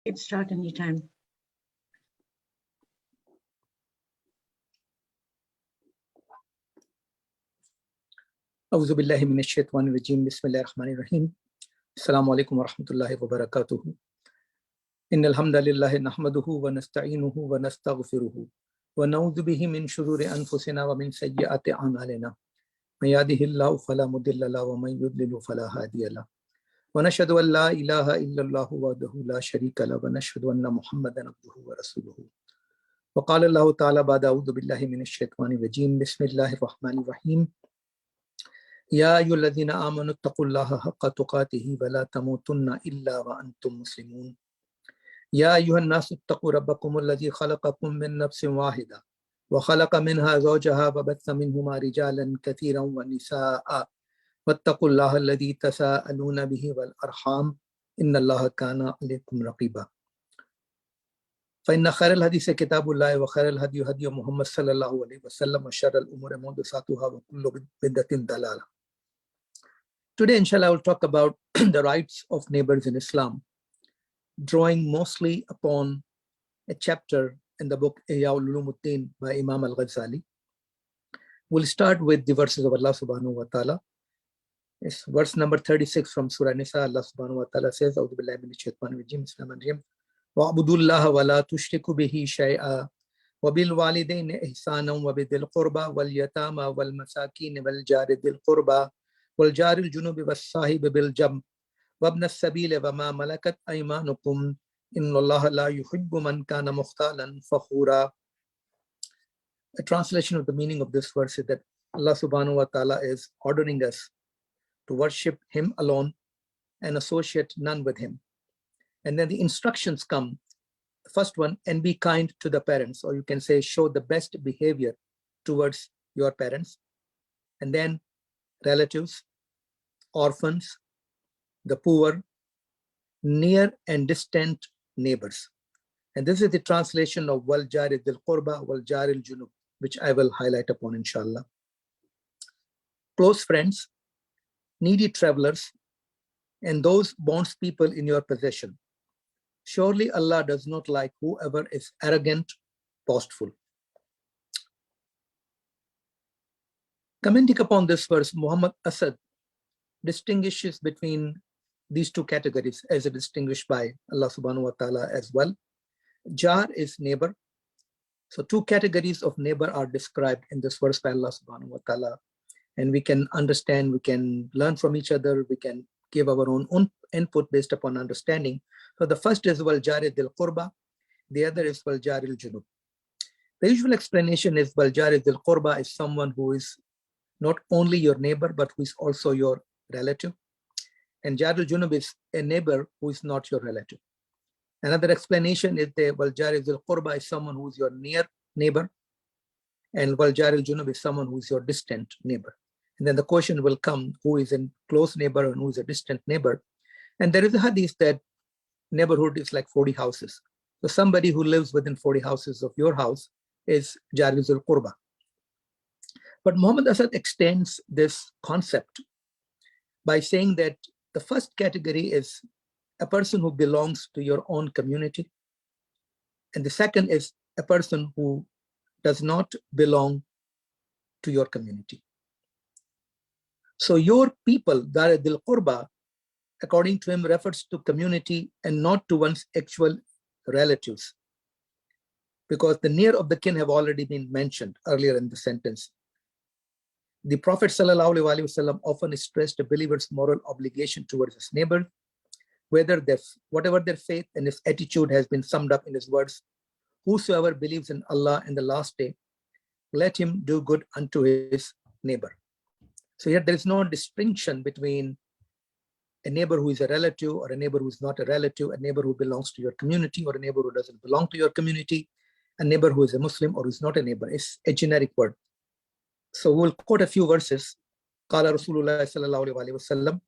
You can start anytime. أعوذ بالله من الشيطان الرجيم بسم الله الرحمن الرحيم السلام عليكم ورحمة الله وبركاته إن الحمد لله نحمده ونستعينه ونستغفره ونعوذ به من شرور أنفسنا ومن سيئات أعمالنا من يهده الله فلا مضل له ومن يضلل فلا هادي له ونشهد أن لا إله إلا الله وحده لا شريك له ونشهد أن محمدا عبده ورسوله وقال الله تعالى بعد أعوذ بالله من الشيطان الرجيم بسم الله الرحمن الرحيم يا أيها الذين آمنوا اتقوا الله حق تقاته ولا تموتن إلا وأنتم مسلمون يا أيها الناس اتقوا ربكم الذي خلقكم من نفس واحدة وخلق منها زوجها وبث منهما رجالا كثيرا ونساء واتقوا الله الذي تساءلون به والأرحام إن الله كان عليكم رقيبا فإن خير الحديث كتاب الله وخير الهدي هدي محمد صلى الله عليه وسلم وشر الأمور محدثاتها وكل بدعة ضلالة. Today, inshallah, I will talk about the rights of neighbors in Islam, drawing mostly upon a chapter in the book Ihya Ulumuddin by Imam Al-Ghazali. We'll start with the verses of Allah subhanahu wa ta'ala. It's verse number 36 from Surah Nisa. Allah subhanahu wa ta'ala says, A'udhu billahi minash shaitanir rajim, Bismillahir وَاعْبُدُوا اللَّهَ وَلَا تُشْرِكُوا بِهِ شَيْئًا وَبِالْوَالِدَيْنِ إِحْسَانًا وَبِذِي الْقُرْبَى وَالْيَتَامَى وَالْمَسَاكِينِ وَالْجَارِ ذِي الْقُرْبَى والجار الجنوب والصاحب بالجنب وابن السبيل وما ملكت أيمانكم إن الله لا يحب من كان مختالا فخورا. A translation of the meaning of this verse is that Allah subhanahu wa ta'ala is ordering us to worship Him alone and associate none with Him. And then the instructions come. The first one, and be kind to the parents, or you can say show the best behavior towards your parents. And then relatives, orphans, the poor, near and distant neighbors. And this is the translation of wal jari dil qurba wal jari al junub, which I will highlight upon inshallah. Close friends, needy travelers, and those bondspeople in your possession. Surely Allah does not like whoever is arrogant, boastful. Commenting upon this verse, Muhammad Asad distinguishes between these two categories as distinguished by Allah subhanahu wa ta'ala as well. Jar is neighbor. So two categories of neighbor are described in this verse by Allah subhanahu wa ta'ala. And we can understand, we can learn from each other, we can give our own input based upon understanding. So the first is wal jari dil qurba, the other is wal jari al junub. The usual explanation is wal jari dil qurba is someone who is not only your neighbor, but who is also your relative. And Jar al-Junub is a neighbor who is not your relative. Another explanation is that Wal Jar al-Qurba is someone who is your near neighbor, and Wal Jar al-Junub is someone who is your distant neighbor. And then the question will come, who is a close neighbor and who is a distant neighbor. And there is a hadith that neighborhood is like 40 houses. So somebody who lives within 40 houses of your house is Jar al-Qurba. But Muhammad Asad extends this concept by saying that the first category is a person who belongs to your own community. And the second is a person who does not belong to your community. So your people, Dar Dil Qurba, according to him, refers to community and not to one's actual relatives. Because the near of the kin have already been mentioned earlier in the sentence. The Prophet ﷺ often stressed a believer's moral obligation towards his neighbor, whatever their faith and his attitude has been summed up in his words, whosoever believes in Allah and the last day, let him do good unto his neighbor. So here there is no distinction between a neighbor who is a relative or a neighbor who is not a relative, a neighbor who belongs to your community or a neighbor who doesn't belong to your community, a neighbor who is a Muslim or who is not a neighbor. It's a generic word. So we'll quote a few verses. قال رسول الله صلى الله عليه وسلم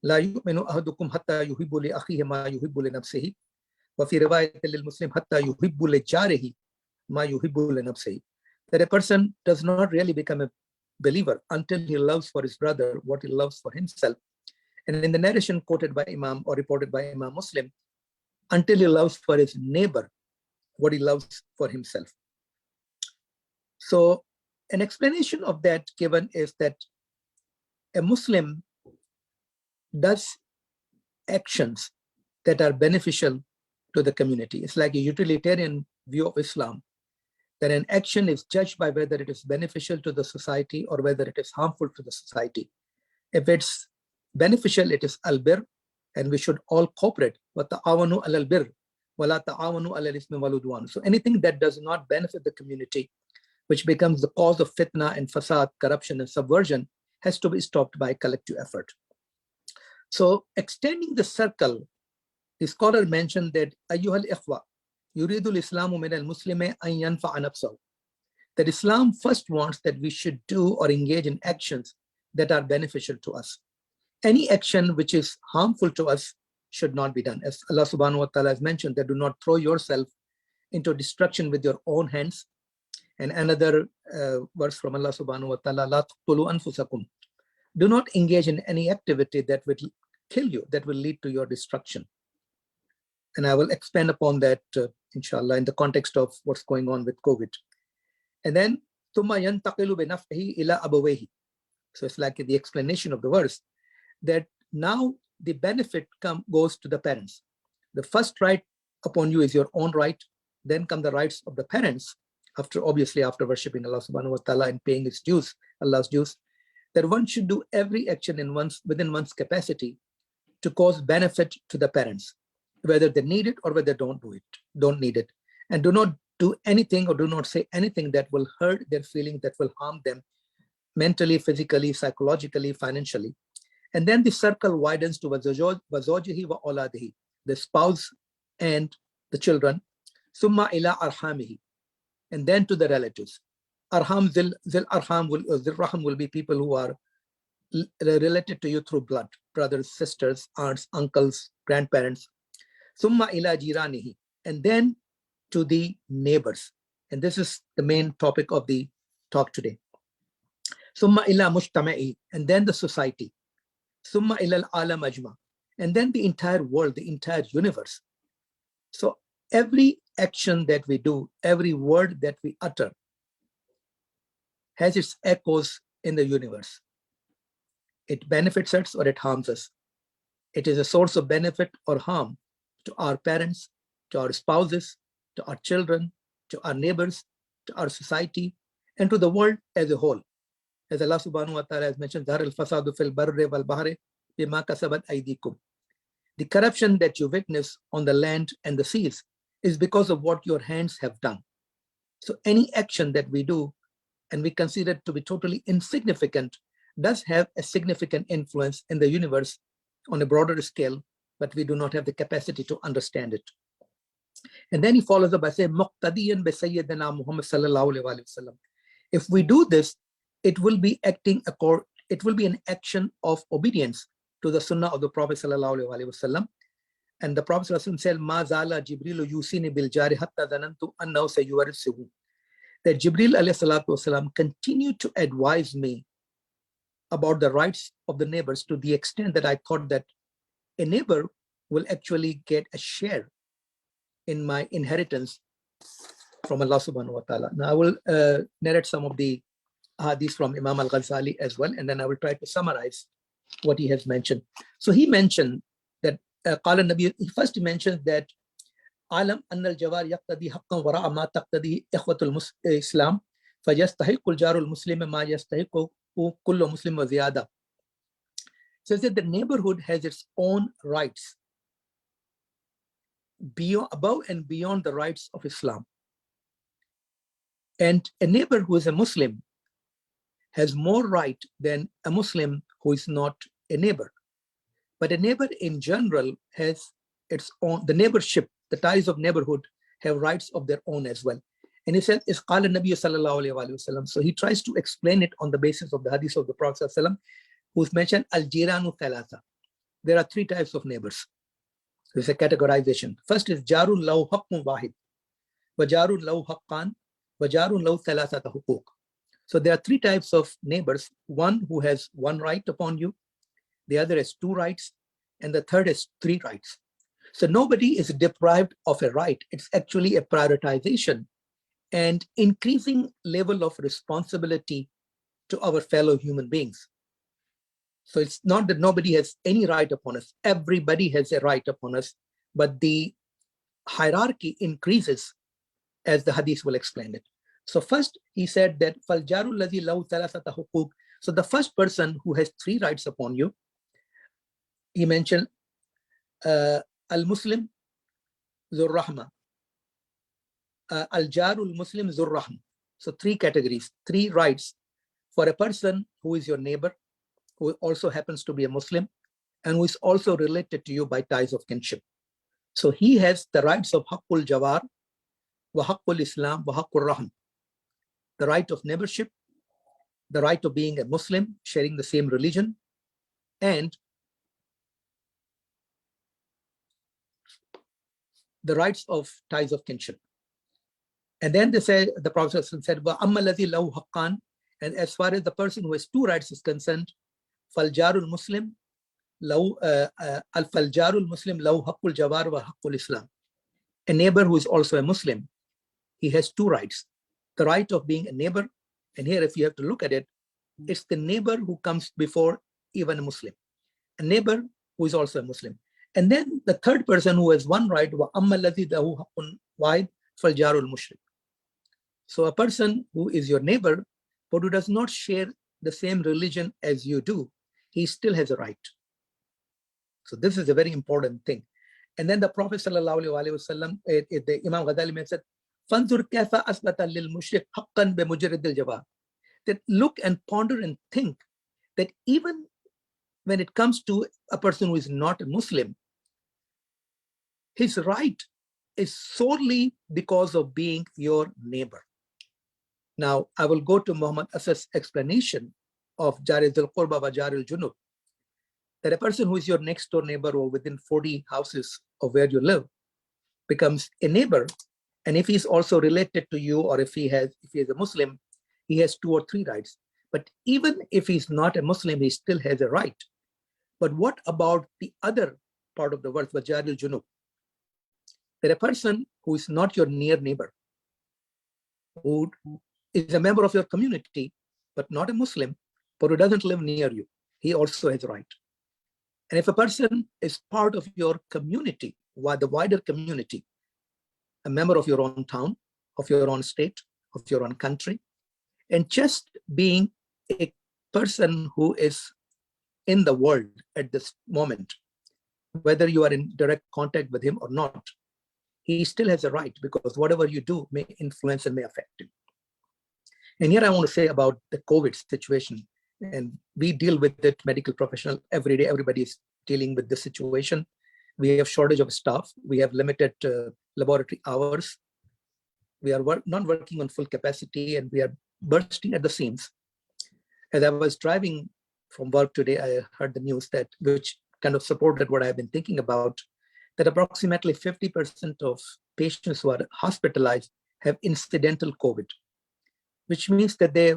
لا يؤمن أحدكم حتى يحب لأخيه ما يحب لنفسه وفي رواية للمسلم حتى يحب لجاره ما يحب لنفسه. That a person does not really become a believer until he loves for his brother what he loves for himself. And in the narration quoted by Imam or reported by Imam Muslim, until he loves for his neighbor what he loves for himself. So an explanation of that given is that a Muslim does actions that are beneficial to the community. It's like a utilitarian view of Islam, that an action is judged by whether it is beneficial to the society or whether it is harmful to the society. If it's beneficial, it is al-bir, and we should all cooperate. وَتَعَاوَنُوا عَلَى الْبِرِّ وَلَا تَعَاوَنُوا عَلَى الْإِثْمِ وَالْعُدْوَانِ. So anything that does not benefit the community, which becomes the cause of fitna and fasad, corruption and subversion, has to be stopped by collective effort. So extending the circle, the scholar mentioned that أَيُّهَا الْإِخْوَةِ يُرِيدُ الْإِسْلَامُ مِنَ الْمُسْلِمِ أَنْ يَنْفَعَ نَفْسَهُ. That Islam first wants that we should do or engage in actions that are beneficial to us. Any action which is harmful to us should not be done. As Allah subhanahu wa ta'ala has mentioned, that do not throw yourself into destruction with your own hands. And another verse from Allah subhanahu wa ta'ala, لَا تَقْتُلُوا أَنفُسَكُمْ. Do not engage in any activity that will kill you, that will lead to your destruction. And I will expand upon that, inshallah, in the context of what's going on with COVID. And then, ثُمَّ يَنْتَقِلُ بِنَفْعِهِ إِلَىٰ أَبَوَيْهِ. So it's like the explanation of the verse, that now the benefit goes to the parents. The first right upon you is your own right. Then come the rights of the parents, obviously after worshipping Allah subhanahu wa ta'ala and paying his dues, Allah's dues, that one should do every action within one's capacity to cause benefit to the parents, whether they need it or whether they don't need it. And do not do anything or do not say anything that will hurt their feelings, that will harm them mentally, physically, psychologically, financially. And then the circle widens to وَزَوْجِهِ وَأَوْلَادِهِ, the spouse and the children. ثُمَّ إِلَىٰ أَرْحَامِهِ, and then to the relatives. Arham, Zil Raham will be people who are related to you through blood, brothers, sisters, aunts, uncles, grandparents. ثُمَّ إِلَىٰ جِيرَانِهِ, and then to the neighbors. And this is the main topic of the talk today. ثُمَّ إِلَىٰ مُجْتَمَعِهِ, and then the society. ثُمَّ إِلَى الْعَالَمِ أَجْمَعٍ, and then the entire world, the entire universe. So every action that we do, every word that we utter has its echoes in the universe. It benefits us or it harms us. It is a source of benefit or harm to our parents, to our spouses, to our children, to our neighbors, to our society, and to the world as a whole. As Allah subhanahu wa ta'ala has mentioned, ظَهَرَ الْفَسَادُ فِي الْبَرِّ وَالْبَحْرِ بِمَا كَسَبَتْ أَيْدِيكُمْ. The corruption that you witness on the land and the seas is because of what your hands have done. So any action that we do and we consider it to be totally insignificant does have a significant influence in the universe on a broader scale, but we do not have the capacity to understand it. And then he follows up by saying, مُقْتَدِيًا بِسَيِّدِنَا مُحَمَّدٍ صَلَّى اللَّهُ عَلَيْهِ وَسَلَّمَ. If we do this, it will be an action of obedience to the sunnah of the Prophet sallallahu alaihi wasallam. And the Prophet said, "Ma zala Jibril yusini bil jari hatta zanantu annahu sayuwarisuhu." That Jibril alayhi salatu wasalam continued to advise me about the rights of the neighbors to the extent that I thought that a neighbor will actually get a share in my inheritance from Allah subhanahu wa ta'ala. Now I will narrate some of the hadiths from Imam al-Ghazali as well, and then I will try to summarize what he has mentioned. So he mentioned that first he mentions that alam anna al-jawar yaqtadi haqqan wara'a ma taqtadi ikhwatul islam fayastahiqu al-jaru al-muslim ma yastahiqu kullu muslim wa ziyada. So that the neighborhood has its own rights above and beyond the rights of Islam. And a neighbor who is a Muslim has more right than a Muslim who is not a neighbor. But a neighbor in general has its own, the neighborship, the ties of neighborhood have rights of their own as well. And he said, is qala Nabi sallallahu alayhi wa sallam. So he tries to explain it on the basis of the hadith of the Prophet sallallahu alayhi wa sallam, who's mentioned al-jiranu thalatha. There are three types of neighbors. There's a categorization. First is jarun lahu haqqun wahid, wa jarun lahu haqqan, wa jarun lahu thalathata huquq. So there are three types of neighbors. One who has one right upon you, the other has two rights, and the third has three rights. So nobody is deprived of a right. It's actually a prioritization and increasing level of responsibility to our fellow human beings. So it's not that nobody has any right upon us. Everybody has a right upon us, but the hierarchy increases as the hadith will explain it. So first he said that فَالْجَارُ الَّذِي لَهُ ثَلَاثَةَ حُقُوقٍ. So the first person who has 3 rights upon you, he mentioned al-Muslim ذُو الرَّحْمَةِ, al-Jaru al-Muslim ذُو الرَّحْمَةِ. So 3 categories, 3 rights for a person who is your neighbor, who also happens to be a Muslim, and who is also related to you by ties of kinship. So he has the rights of Haqqul Jawar, wa Haqqul Islam, wa Haqqul Rahm. The right of neighborship, the right of being a Muslim, sharing the same religion, and the rights of ties of kinship. And then they said, the Prophet said, wa amma ladhi lahu haqqan, and as far as the person who has 2 rights is concerned, faljarul Muslim lahu al-faljarul Muslim lahu haqqul jawar wa haqqul Islam. A neighbor who is also a Muslim, he has 2 rights. The right of being a neighbor, and here if you have to look at it, it's the neighbor who comes before even a Muslim, a neighbor who is also a Muslim. And then the third person who has 1 right, wa amma alladhi lahu haqqun wahid faljarul mushrik. So a person who is your neighbor, but who does not share the same religion as you do, he still has a right. So this is a very important thing. And then the Prophet sallallahu alaihi wasallam, the Imam Ghazali said, "Fanzur kaifa asbata lil mushrik haqqan bi mujarrad al jawab." That look and ponder and think that even when it comes to a person who is not a Muslim, his right is solely because of being your neighbor. Now, I will go to Muhammad Asad's explanation of Jari Dhul Qurba wa Jari al-Junub, that a person who is your next door neighbor or within 40 houses of where you live becomes a neighbor. And if he's also related to you, or if he is a Muslim, he has 2 or 3 rights. But even if he's not a Muslim, he still has a right. But what about the other part of the verse, wa Jari al-Junub? That a person who is not your near neighbor, who is a member of your community, but not a Muslim, but who doesn't live near you, he also has a right. And if a person is part of your community, the wider community, a member of your own town, of your own state, of your own country, and just being a person who is in the world at this moment, whether you are in direct contact with him or not, he still has a right, because whatever you do may influence and may affect him. And here I want to say about the COVID situation, and we deal with it, medical professional, every day. Everybody is dealing with this situation. We have shortage of staff. We have limited laboratory hours. We are not working on full capacity, and we are bursting at the seams. As I was driving from work today, I heard the news that, which kind of supported what I've been thinking about, that approximately 50% of patients who are hospitalized have incidental COVID, which means that they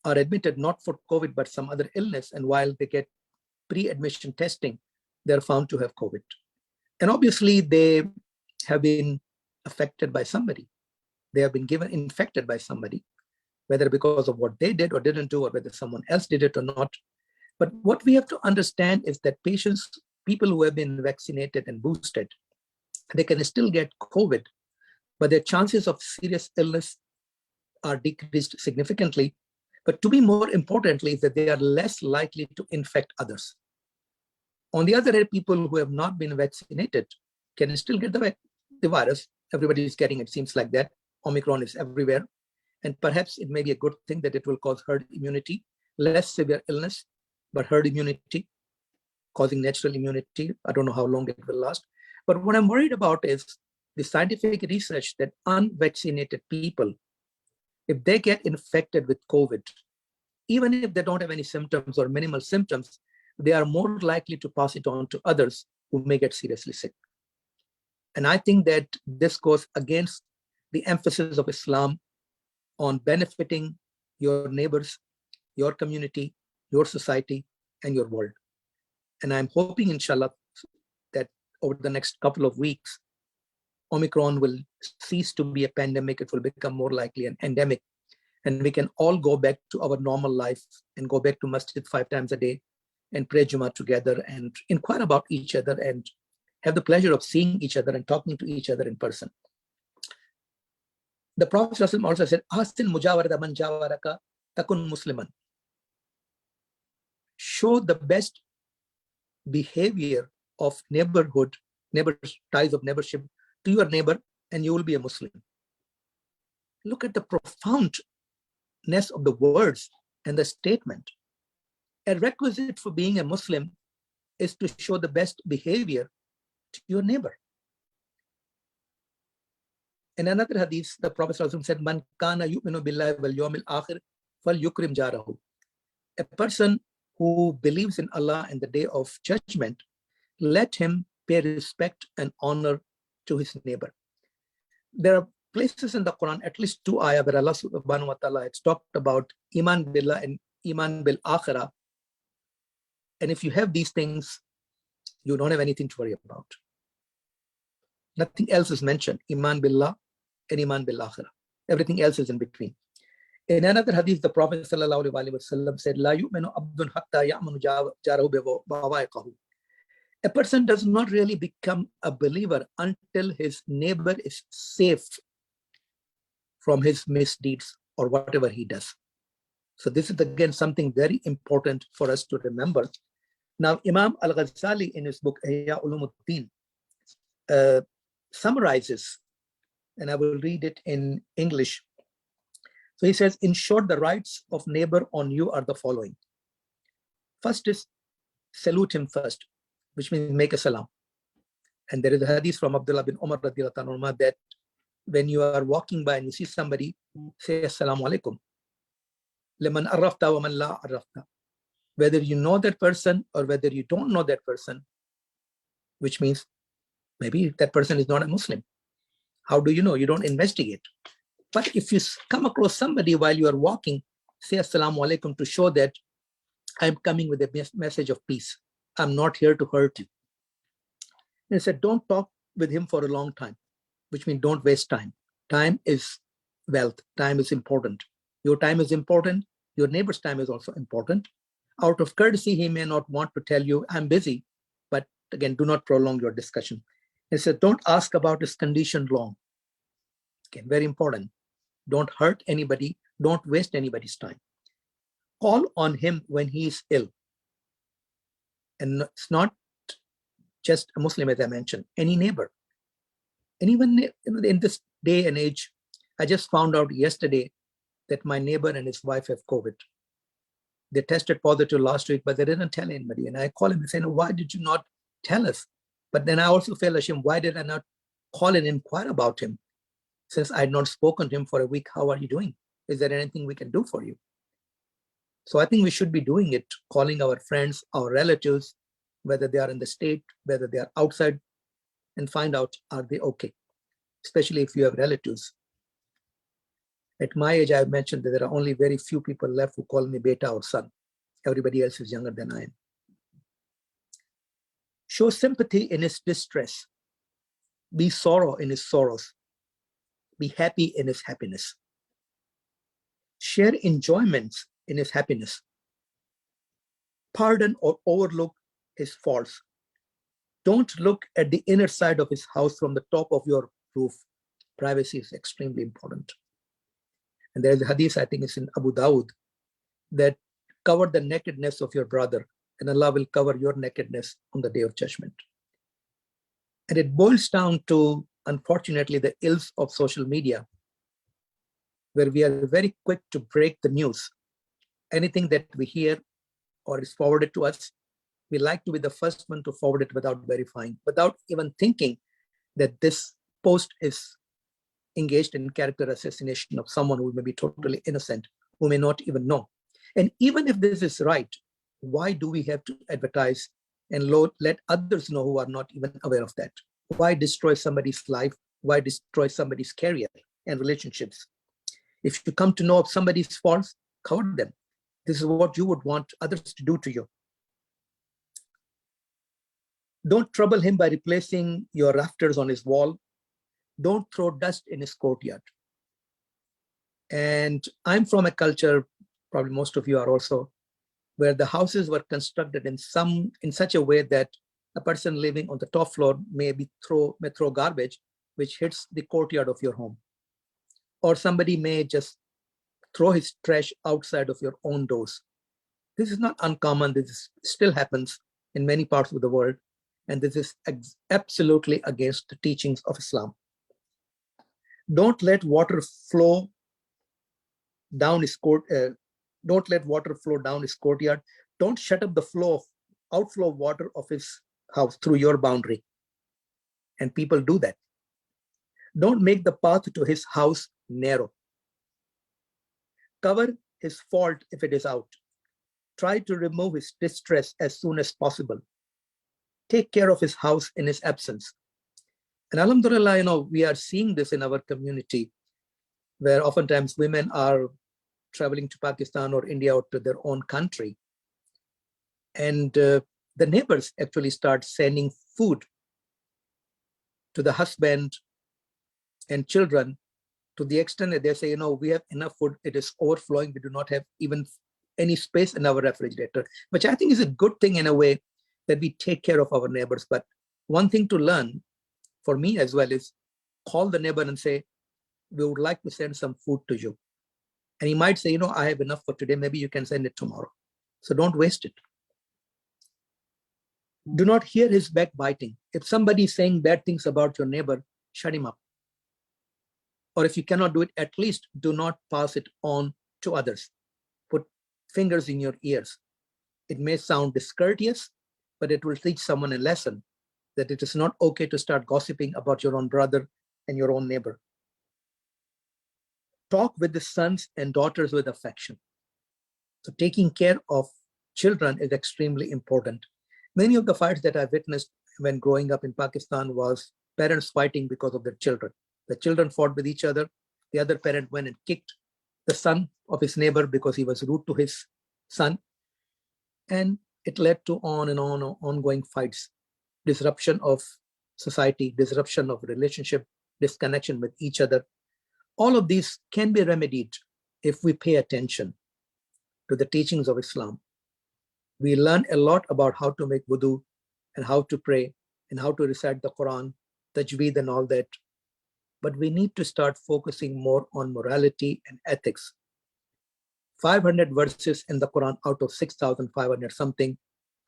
are admitted not for COVID, but some other illness. And while they get pre-admission testing, they're found to have COVID. And obviously they have been affected by somebody. They have been infected by somebody, whether because of what they did or didn't do, or whether someone else did it or not. But what we have to understand is that people who have been vaccinated and boosted, they can still get COVID, but their chances of serious illness are decreased significantly. But to be more importantly, is that they are less likely to infect others. On the other hand, people who have not been vaccinated can still get the virus. Everybody is getting it, seems like that. Omicron is everywhere. And perhaps it may be a good thing that it will cause herd immunity, less severe illness, but herd immunity, causing natural immunity. I don't know how long it will last. But what I'm worried about is the scientific research that unvaccinated people, if they get infected with COVID, even if they don't have any symptoms or minimal symptoms, they are more likely to pass it on to others who may get seriously sick. And I think that this goes against the emphasis of Islam on benefiting your neighbors, your community, your society, and your world. And I'm hoping, inshallah, that over the next couple of weeks, Omicron will cease to be a pandemic. It will become more likely an endemic. And we can all go back to our normal life and go back to masjid 5 times a day and pray Jummah together and inquire about each other and have the pleasure of seeing each other and talking to each other in person. The Prophet also said, Ahsin mujawarata man jawaraka takun musliman. Show the best behavior of ties of neighborship to your neighbor, and you will be a Muslim. Look at the profoundness of the words and the statement. A requisite for being a Muslim is to show the best behavior to your neighbor. In another hadith, the Prophet said, Man kana yu'minu billahi wal yawmil akhir fal yukrim jarahu. A person who believes in Allah and the day of judgment, let him pay respect and honor to his neighbor. There are places in the Quran, at least 2 ayah, where Allah subhanahu wa ta'ala has talked about Iman billah and Iman bil akhirah. And if you have these things, you don't have anything to worry about. Nothing else is mentioned. Iman billah and Iman bil akhirah. Everything else is in between. In another hadith, the Prophet ﷺ said, La yu'minu abdun hatta ya'manu jarahu bawaiqahu. A person does not really become a believer until his neighbor is safe from his misdeeds or whatever he does. So this is again something very important for us to remember. Now, Imam Al-Ghazali in his book Ihya Ulumuddin summarizes, and I will read it in English. So he says, in short, the rights of neighbor on you are the following. First is salute him first, which means make a salam. And there is a hadith from Abdullah bin Umar radiyallahu anhu that when you are walking by and you see somebody, say assalamu alaikum. Liman arrafta wa man la arrafta. Whether you know that person or whether you don't know that person, which means maybe that person is not a Muslim. How do you know? You don't investigate. But if you come across somebody while you are walking, say assalamu alaikum to show that I'm coming with a message of peace. I'm not here to hurt you. And he said, don't talk with him for a long time, which means don't waste time. Time is wealth. Time is important. Your time is important. Your neighbor's time is also important. Out of courtesy, he may not want to tell you, I'm busy. But again, do not prolong your discussion. He said, don't ask about his condition long. Again, very important. Don't hurt anybody. Don't waste anybody's time. Call on him when he is ill. And it's not just a Muslim, as I mentioned, any neighbor. Anyone in this day and age, I just found out yesterday that my neighbor and his wife have COVID. They tested positive last week, but they didn't tell anybody. And I call him and say, no, why did you not tell us? But then I also feel ashamed. Why did I not call and inquire about him? Since I had not spoken to him for a week, how are you doing? Is there anything we can do for you? So I think we should be doing it, calling our friends, our relatives, whether they are in the state, whether they are outside, and find out, are they okay? Especially if you have relatives. At my age, I've mentioned that there are only very few people left who call me beta or son. Everybody else is younger than I am. Show sympathy in his distress. Be sorrow in his sorrows. Be happy in his happiness. Share enjoyments in his happiness. Pardon or overlook his faults. Don't look at the inner side of his house from the top of your roof. Privacy is extremely important. And there is a hadith, I think it's in Abu Dawud, that cover the nakedness of your brother, and Allah will cover your nakedness on the day of judgment. And it boils down to, unfortunately, the ills of social media, where we are very quick to break the news. Anything that we hear or is forwarded to us, we like to be the first one to forward it without verifying, without even thinking that this post is engaged in character assassination of someone who may be totally innocent, who may not even know. And even if this is right, why do we have to advertise and let others know who are not even aware of that? Why destroy somebody's life? Why destroy somebody's career and relationships? If you come to know of somebody's faults, cover them. This is what you would want others to do to you. Don't trouble him by replacing your rafters on his wall. Don't throw dust in his courtyard. And I'm from a culture, probably most of you are also, where the houses were constructed in such a way that a person living on the top floor may throw garbage, which hits the courtyard of your home. Or somebody may just throw his trash outside of your own doors. This is not uncommon. Still happens in many parts of the world. And this is absolutely against the teachings of Islam. Don't let water flow down his don't let water flow down his courtyard. Don't shut up the outflow of water of his house through your boundary. And people do that. Don't make the path to his house narrow. Cover his fault if it is out. Try to remove his distress as soon as possible. Take care of his house in his absence. And alhamdulillah, we are seeing this in our community, where oftentimes women are traveling to Pakistan or India or to their own country. And the neighbors actually start sending food to the husband and children, to the extent that they say, we have enough food, it is overflowing, we do not have even any space in our refrigerator, which I think is a good thing in a way, that we take care of our neighbors. But one thing to learn for me as well is call the neighbor and say, we would like to send some food to you. And he might say, I have enough for today, maybe you can send it tomorrow. So don't waste it. Do not hear his backbiting. If somebody is saying bad things about your neighbor, shut him up. Or if you cannot do it, at least do not pass it on to others. Put fingers in your ears. It may sound discourteous, but it will teach someone a lesson that it is not okay to start gossiping about your own brother and your own neighbor. Talk with the sons and daughters with affection. So taking care of children is extremely important. Many of the fights that I witnessed when growing up in Pakistan was parents fighting because of their children. The children fought with each other. The other parent went and kicked the son of his neighbor because he was rude to his son. And it led to on and on ongoing fights, disruption of society, disruption of relationship, disconnection with each other. All of these can be remedied if we pay attention to the teachings of Islam. We learn a lot about how to make wudu and how to pray and how to recite the Quran, tajweed and all that. But we need to start focusing more on morality and ethics. 500 verses in the Quran out of 6,500 something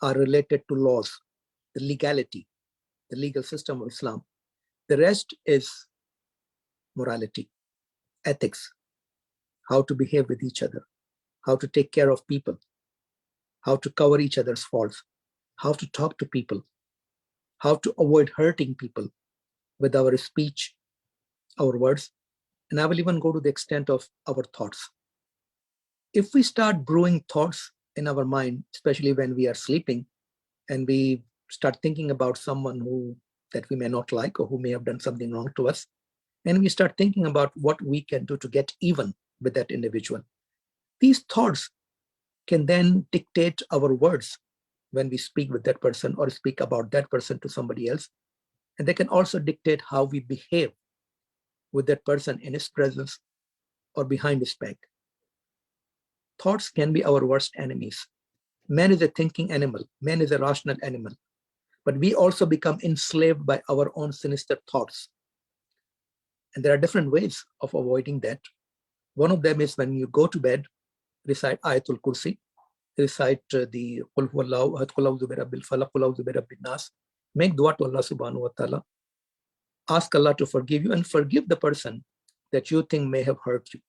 are related to laws, the legality, the legal system of Islam. The rest is morality, ethics, how to behave with each other, how to take care of people, how to cover each other's faults, how to talk to people, how to avoid hurting people with our speech, our words, and I will even go to the extent of our thoughts. If we start brewing thoughts in our mind, especially when we are sleeping, and we start thinking about someone that we may not like or who may have done something wrong to us, and we start thinking about what we can do to get even with that individual, these thoughts can then dictate our words when we speak with that person or speak about that person to somebody else. And they can also dictate how we behave with that person in his presence or behind his back. Thoughts can be our worst enemies. Man is a thinking animal. Man is a rational animal. But we also become enslaved by our own sinister thoughts. And there are different ways of avoiding that. One of them is when you go to bed, recite Ayatul Kursi, recite the Qul Huwallahu Ahad, Qul A'udhu Birabbil Falaq, Qul A'udhu Birabbil Nas. Make dua to Allah subhanahu wa ta'ala. Ask Allah to forgive you and forgive the person that you think may have hurt you.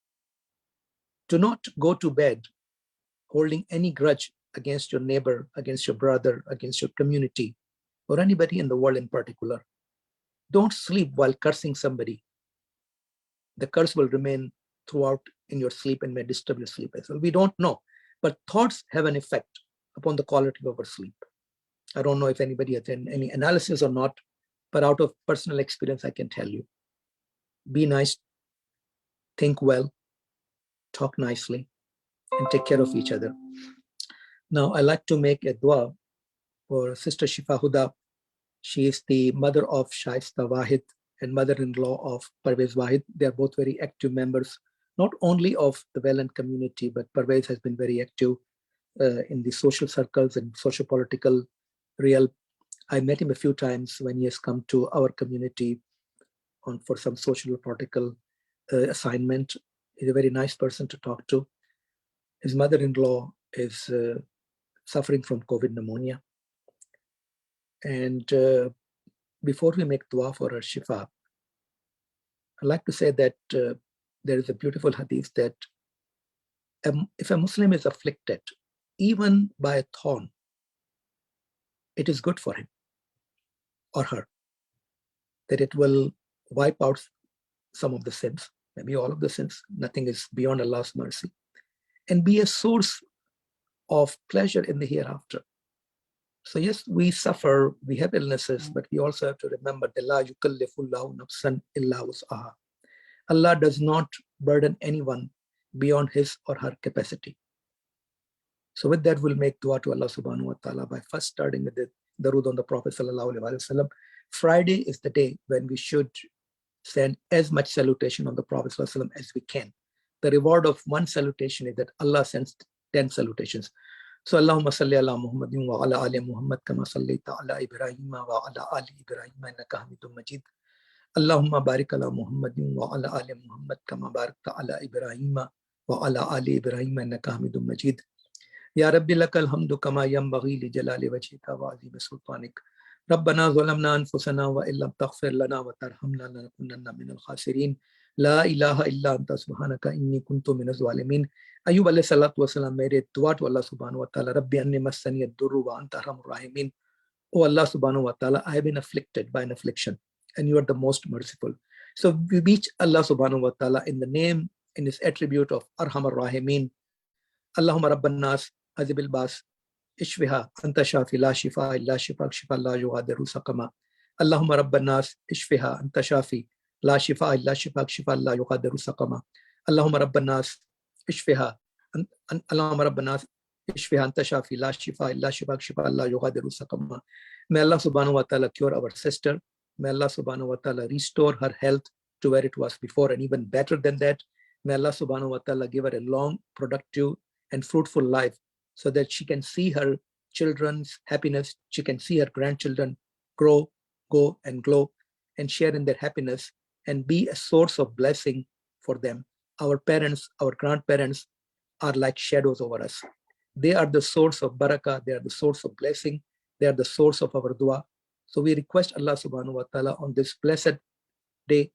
Do not go to bed holding any grudge against your neighbor, against your brother, against your community, or anybody in the world in particular. Don't sleep while cursing somebody. The curse will remain throughout in your sleep and may disturb your sleep as well. We don't know, but thoughts have an effect upon the quality of our sleep. I don't know if anybody has done any analysis or not, but out of personal experience, I can tell you. Be nice, think well, talk nicely, and take care of each other. Now, I like to make a dua for Sister Shifa Huda, She is the mother of Shaista Wahid and mother-in-law of Parvez Wahid. They are both very active members, not only of the Wayland community, but Parvez has been very active in the social circles and socio-political realm. I met him a few times when he has come to our community for some social political assignment. He's a very nice person to talk to. His mother-in-law is suffering from COVID pneumonia. And before we make dua for her shifa, I'd like to say that there is a beautiful hadith that if a Muslim is afflicted, even by a thorn, it is good for him or her, that it will wipe out some of the sins, maybe all of the sins. Nothing is beyond Allah's mercy, and be a source of pleasure in the hereafter. So yes, we suffer, we have illnesses, but we also have to remember that La yukallifullahu nafsan illa wus'aha. Allah does not burden anyone beyond his or her capacity. So with that, we'll make dua to Allah subhanahu wa ta'ala by first starting with the Darood on the Prophet sallallahu alaihi wasallam. Friday is the day when we should send as much salutation on the Prophet sallallahu alaihi wasallam as we can. The reward of one salutation is that Allah sends 10 salutations. So Allahumma salli ala Muhammadin wa ala ali Muhammad kama sallaita ala Ibrahim wa ala ali Ibrahim innaka Hamidum Majid. Allahumma barik ala Muhammadin wa ala ali Muhammad kama barakta ala Ibrahim wa ala ali Ibrahim innaka Hamidum Majid. Ya Rabbi lakal hamdu kama yanbaghi li jalali wajhika wa azim sultanik. ربنا ظلمنا أنفسنا وإن لم تغفر لنا وترحمنا لنكونن من الخاسرين لا إله إلا أنت سبحانك إني كنت من الظالمين. Ayub alayhi salatu wasalam made a dua to Allah subhanahu wa ta'ala, Rabbi anni massani ad-durru wa anta arhamur rahimin. Oh Allah subhanahu wa ta'ala, I have been afflicted by an affliction and you are the most merciful. So we beach Allah subhanahu wa ta'ala in the name, in his attribute of Arhamar Rahimin. Allahumma Rabban Nas Azibil Bas Ishfiha Anta Shafi La Shifa Illa Shifa Shifa La Yughadiru Saqama. Allahumma Rabban Nas Ishfiha Anta Shafi La Shifa Illa Shifa Shifa La Yughadiru Saqama. Allahumma Rabban Nas Ishfiha Allahumma Rabban Nas Ishfiha Anta Shafi La Shifa Illa Shifa Shifa La Yughadiru Saqama. May Allah subhanahu wa ta'ala cure our sister. May Allah subhanahu wa ta'ala restore her health to where it was before and even better than that. May Allah subhanahu wa ta'ala give her a long, productive and fruitful life so that she can see her children's happiness, she can see her grandchildren grow, go and glow and share in their happiness and be a source of blessing for them. Our parents, our grandparents are like shadows over us. They are the source of barakah, they are the source of blessing, they are the source of our dua. So we request Allah subhanahu wa ta'ala on this blessed day,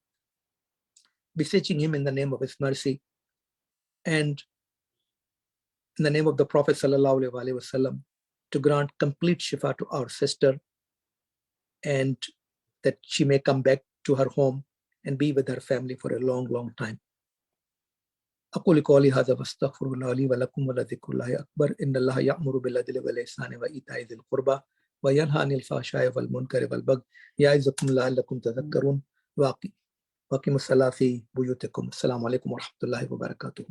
beseeching him in the name of his mercy and in the name of the Prophet sallallahu alaihi wasallam to grant complete shifa to our sister and that she may come back to her home and be with her family for a long, long time. أقول قولي هذا واستغفر الله لي ولكم ولذكر الله أكبر إن الله يأمر بالعدل والإحسان وإيتاء ذي القربى وينهى عن الفحشاء والمنكر والبغي يعظكم لعلكم تذكرون وأقيموا الصلاة في بيوتكم. السلام عليكم ورحمة الله وبركاته.